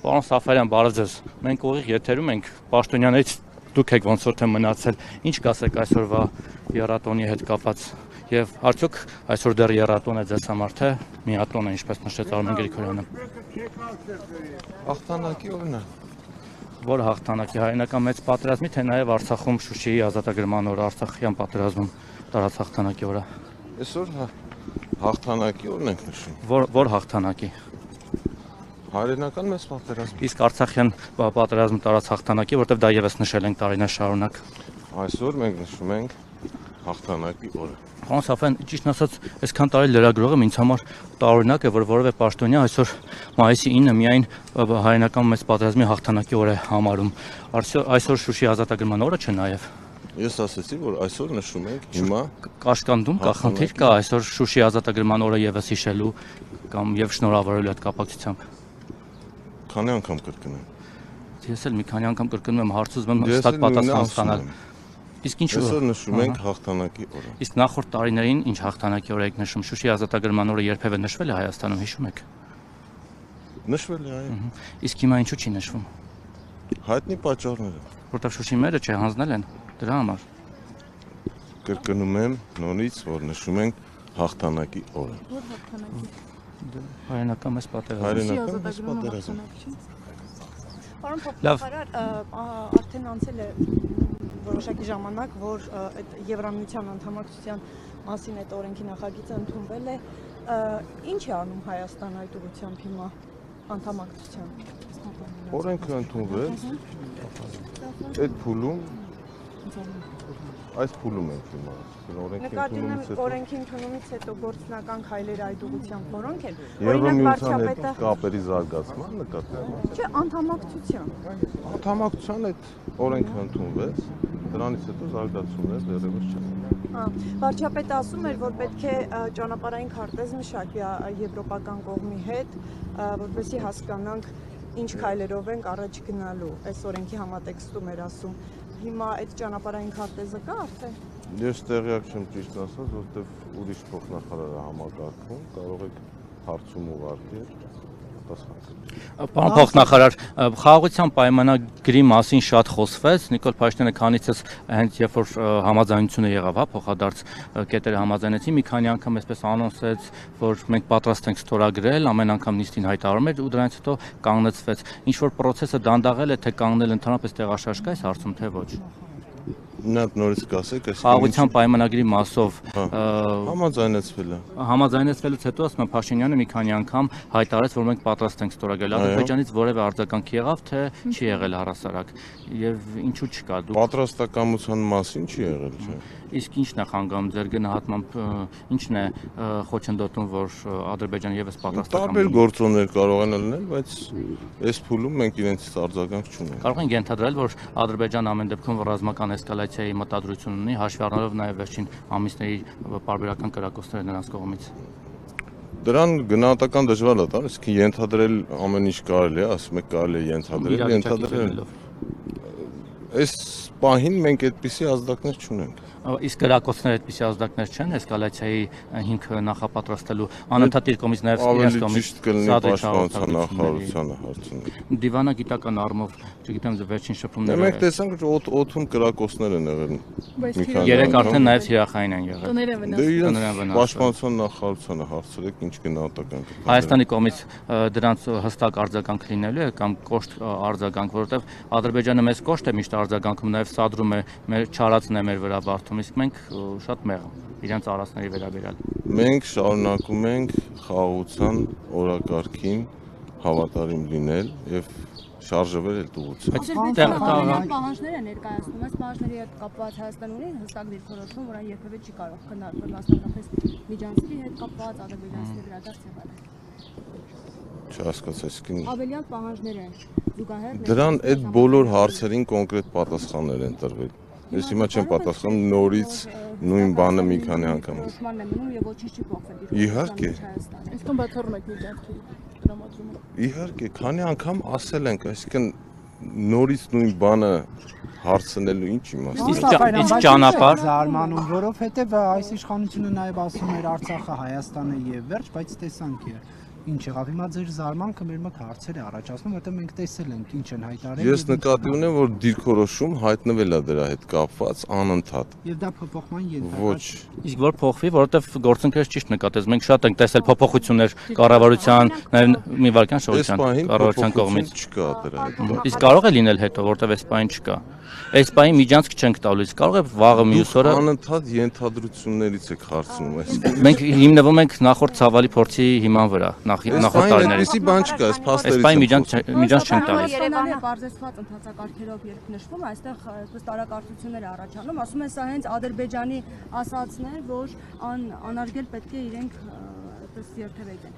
Պարոն Սաֆարյան, բարև ձեզ։ Մենք ուղիղ եթերում ենք, պաշտոնյաներից դուք եք ոնց որ թե մնացել։ Ինչ կասեք այսօրվա եռատոնի հետ կապված եւ արդյոք այսօր դեռ եռատոն է ձեզ համար թե միատոն է, ինչպես նշեց Արմեն Գրիգորյանը։ Հաղթանակի օրն է։ Որ հաղթանակի հայրենական մեծ պատերազմի, թե նաեւ Արցախում Շուշիի ազատագրման օրը, Արցախյան պատերազմում տարած հաղթանակի օրը։ Այսօր հաղթանակի օրն ենք նշում։ Որ հաղթանակի։ Հայրենական մեծ պատերազմ։ Իսկ Արցախյան պատերազմը տարած հաղթանակի, որտեղ դա եւս նշել ենք տարիներ շարունակ։ Այսօր մենք նշում ենք հաղթանակի օրը։ Պարոն Սաֆարյան, ճիշտն ասած, այսքան տարի լրագրողը ինձ համար տարօրինակ է, որ որևէ պաշտոնյա այսօր մայիսի 9-ը միայն հայրենական մեծ պատերազմի հաղթանակի օր է համարում։ Այսօր Շուշիի ազատագրման օրը չէ նաեւ։ Ես ասացի, որ այսօր նշում ենք հիմա կաշկանդում կա խնդիր կա այսօր Շուշիի ազատագրման օրը եւս հիշելու կամ եւ շնորհավորելու այդ կապակցությամբ։ Քանի անգամ կրկնեմ։ Ես էլ մի քանի անգամ կրկնում եմ, հարցում եմ հստակ պատասխան ստանալ։ Իսկ ինչու։ Այսօր նշում ենք հաղթանակի օրը։ Իսկ նախորդ տարիներին ինչ հաղթանակի օր եք նշում։ Շուշիի ազատագրման օրը երբևէ նշվել է Հայաստանում, հիշում եք։ Նշվել է, այո։ Իսկ հիմա ինչու չի նշվում։ Հայտնի պատճառները։ Որտեղ Շուշի մերը չէ, հանձնել են դրա համար։ Կրկնում եմ նորից, որ նշում ենք հաղթանակի օրը։ Որ հաղթանակի։ Հայրենական մեծ պատերազմ։ Հայրենական մեծ պատերազմ։ Պարոն փոխնախարար, արդեն անցել է որոշակի ժամանակ, որ այդ Եվրամիության անդամակցության մասին այդ օրենքի նախագիծը ընդունվել է, ինչ է անում Հայաստան այդ ուղղությամբ հիմա անդամակցության։ Օրենքը ընդունվել, այդ փուլում այս փուլում ենք հիմա, Նկատի ունեմ օրենքի ընդունումից հետո գործնական քայլերը այդ ուղղությամբ որոնք են։ Եվրամիության հետ կապերի զարգացման նկատմամբ։ Չէ, անդամակցության։ Անդամակցության այդ օրենքը ընդունվեց, դրանից հետո զարգացումներ դեռևս չեն։ Վարչապետը ասում էր, որ պետք է ճանապարհային քարտեզ մշակի եվրոպական կողմի հետ, որպեսզի հասկանանք ինչ քայլերով ենք առաջ գնալու։ Այս օրենքի համատեքստում էր ասում։ Հիմա այդ ճանապարհային քարտեզը կա արդեն։ Ես տեղյակ չեմ ճիշտ ասած, որովհետև ուրիշ փոխնախարար է համակարգում, կարող եք հարցում ուղարկել, պատասխան կտամ։ Պարոն փոխնախարար, խաղաղության պայմանագրի մասին շատ խոսվեց, Նիկոլ Փաշինյանը քանիցս հենց երբ որ համաձայնությունը եղավ, հա, փոխադարձ կետերը համաձայնեցին, մի քանի անգամ այսպես անոնսեց, որ մենք պատրաստ ենք ստորագրել, ամեն անգամ նիստին հայտարարում էր ու դրանից հետո կանգնեցվեց։ Ինչ որ process-ը դանդաղել է, թե կանգնել ընդհանրապես տեղաշարժ կա այս հարցում, թե ոչ։ Նա նորից կասեք, այս խաղաղության պայմանագրի մասով համաձայնեցվել է։ Համաձայնեցվելուց հետո ասում եմ Փաշինյանը մի քանի անգամ հայտարարեց, որ մենք պատրաստ ենք ստորագրել։ Ադրբեջանից որևէ արձագանք եղավ, թե չի եղել առհասարակ։ Եվ ինչու չկա։ Պատրաստակամության մասին չի եղել, չէ։ Իսկ ինչն է խանգարում ձեր գնահատմամբ, ինչն է խոչընդոտում, որ Ադրբեջանը եւս պատրաստական։ Տարբեր գործոններ կարող են լինել, բայց այս փուլում մենք իրենցից արձագանք չունենք։ Կարող ենք ենթադրել, որ Ադրբեջանը ամեն դեպքում ռազմական էսկալացիայի մտադրություն ունի, հաշվի առնելով նաեւ վերջին ամիսների պարբերական կրակոցները նրանց կողմից։ Դրան գնահատական դժվար է տալ, իսկ ենթադրել ամեն ինչ կարելի է, ասում եք կարելի է ենթադրել։ Այս պահին մենք այդպիսի ազդակներ չունենք։ Իսկ կրակոցները այդպիսի ազդակներ չեն էսկալացիայի հիմքը նախապատրաստելու անընդհատ իր կողմից նաև իրենց կողմից ճիշտ կլինի պաշտպանության նախարարությանը հարցնել։ Դիվանագիտական առումով, չգիտեմ, վերջին շփումները։ Մենք տեսանք, որ օդում կրակոցներ են եղել։ Երեք արդեն նաև հրախային են եղել։ Տները վնաս։ Պաշտպանության նախարարությանը հարցրեք, ինչ գնահատական կտա։ Հայաստանի կողմից դրանց հստակ արձագանք լինելու է կամ կոշտ արձագանք, որովհետև Ադրբեջանը մեզ կոշտ է միշտ արձագանքում, նաև սադրում է մեր չարածն է մեր վրա բարդում, իսկ մենք շատ մեղմ իրենց արածների վերաբերյալ։ Մենք շարունակում ենք խաղաղության օրակարգին հավատարիմ լինել եւ շարժվել այդ ուղղությամբ։ Պահանջներ է ներկայացնում, այս պահանջների հետ կապված Հայաստան ունի հստակ դիրքորոշում, որ այն երբևէ չի կարող քննարկվել մասնավորապես միջանցքի հետ կապված ադրբեջանցի վերադարձ եղել։ Չհասկացա, իսկ Ավելյալ պահանջներ են զուգահեռ։ Դրան այդ բոլոր հարցերին կոնկրետ պատասխաններ են տրվել։ Ես հիմա չեմ պատասխանում նորից նույն բանը մի քանի անգամ։ Որոշմանն է մնում եւ ոչինչ չի փոխվել։ Իհարկե։ Այսքան բացառում եք միջանցքի դրամատուրգը։ Իհարկե, քանի անգամ ասել ենք, այսինքն նորից նույն բանը հարցնելու ինչ իմաստ։ Իսկ ճանապարհ զարմանում, որովհետև այս իշխանությունը նաև ասում էր Արցախը Հայաստանը եւ վերջ, բայց տեսանք է։ ինչ եղավ։ Հիմա ձեր զարմանքը մեր մոտ հարցեր է առաջացնում, որտեղ մենք տեսել ենք ինչ են հայտարարել։ Ես նկատի ունեմ, որ դիրքորոշում հայտնվել է դրա հետ կապված անընդհատ։ Եվ դա փոփոխման Ոչ։ Իսկ որ փոխվի, որովհետև գործընկերս ճիշտ նկատեց։ Մենք շատ ենք տեսել փոփոխություններ կառավարության, նաև մի վարքյան շողության կառավարության կողմից։ Չկա դրա հետ։ Իսկ կարող է լինել հետո, որովհետև այս բան չկա։ Այս բանի միջանցք չենք տալիս։ Կարող է վաղը մյուս օրը Անընդհատ ենթադրություններից եք հարցնում այս։ մենք հիմնվում ենք նախորդ ցավալի փորձի հիման վրա, նախորդ տարիներին։ Այսպեսի բան չկա, այս փաստերից։ Այս բանի միջանց չենք տալիս։ Երևանը բարձրացված ընթացակարգերով երբ նշվում, այստեղ այսպես տարակարծություններ է առաջանում, ասում են սա հենց Ադրբեջանի ասածն է, որ անարգել պետք է իրենք այդպես երթևեկեն։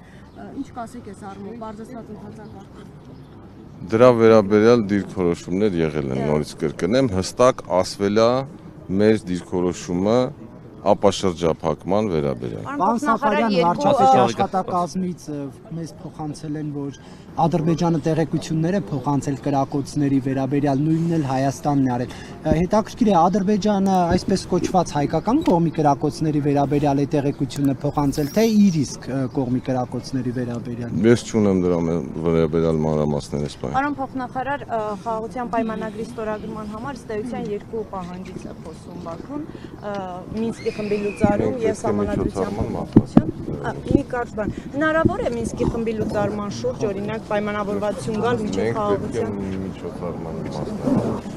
Ինչ կասեք այս առումով, բարձրացված ընթացակարգ։ Դրա վերաբերյալ դիրքորոշումներ եղել են, նորից կրկնեմ, հստակ ասվել է մեր դիրքորոշումը ապաշրջափակման վերաբերյալ։ Պարոն Սաֆարյան, վարչապետի աշխատակազմից մեզ փոխանցել են, որ Ադրբեջանը տեղեկություններ է փոխանցել կրակոցների վերաբերյալ, նույնն էլ Հայաստանն է արել։ Հետաքրքիր է, Ադրբեջանը այսպես կոչված հայկական կողմի կրակոցների վերաբերյալ է տեղեկությունը փոխանցել, թե իր իսկ կողմի կրակոցների վերաբերյալ։ Ես չունեմ դրա վերաբերյալ մանրամասներ այս բանը։ Պարոն փոխնախարար, խաղաղության պայմանագրի ստորագրման համար ըստ էության երկու պահանջից է խոսում Բաքուն՝ Մինսկի խմբի լուծարում եւ Սահմանադրության փոփոխություն։ Մի կարճ բան։ Հնարավոր է Մինսկի խմբի լուծարման շուրջ օրինակ պայմանավորվածություն գալ միջև խաղաղության։ Մենք պետք է միջոցառման մասնակցենք։